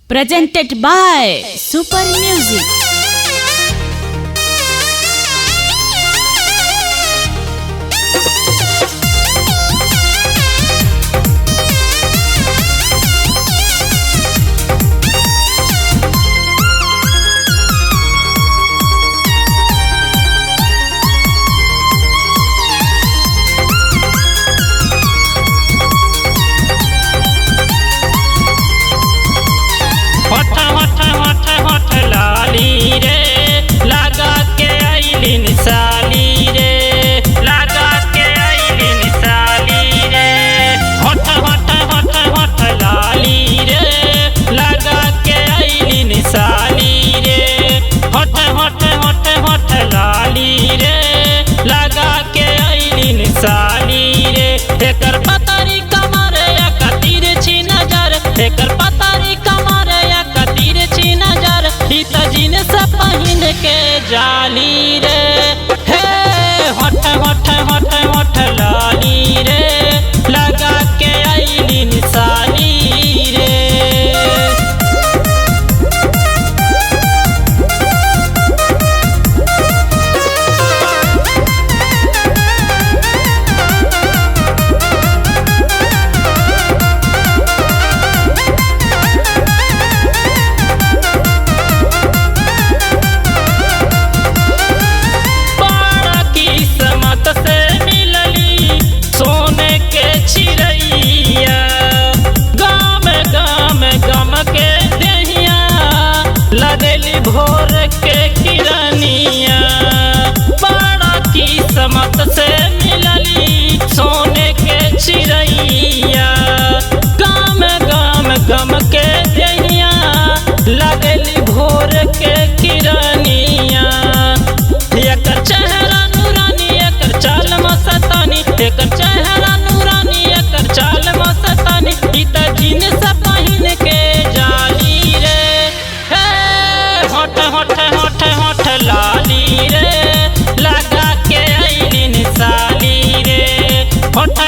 presented by Super Music. होठ लाली रे लगा के आइलिन साली रे लगा के आइलिन साली रे होठ लाली रे लगा के आइलिन साली रे होठ लाली रे लगा के आइलिन साली रे एकर पतारी कमर या कतीर छी नजर एकर पतारी कमर या कतीर छी नजर जीन्स पहिन के जाली रे हे होठ लाली रे लगा के आइलिन साली रे। से मिलली सोने के चिड़ैया गाम गम के दहिया लगली भोर के किरनिया बड़ा किस्मत से मिलली सोने के चिड़ैया गाम गम के दहिया लगली भोर के किरनिया एकर चेहरा चाल मस्तानी एकर चेहरा नूरानी एकर चाल मस्तानी इता जीन्स पहिन के जाली रे हे होठ लाली रे लगा के आइलिन साली रे होठ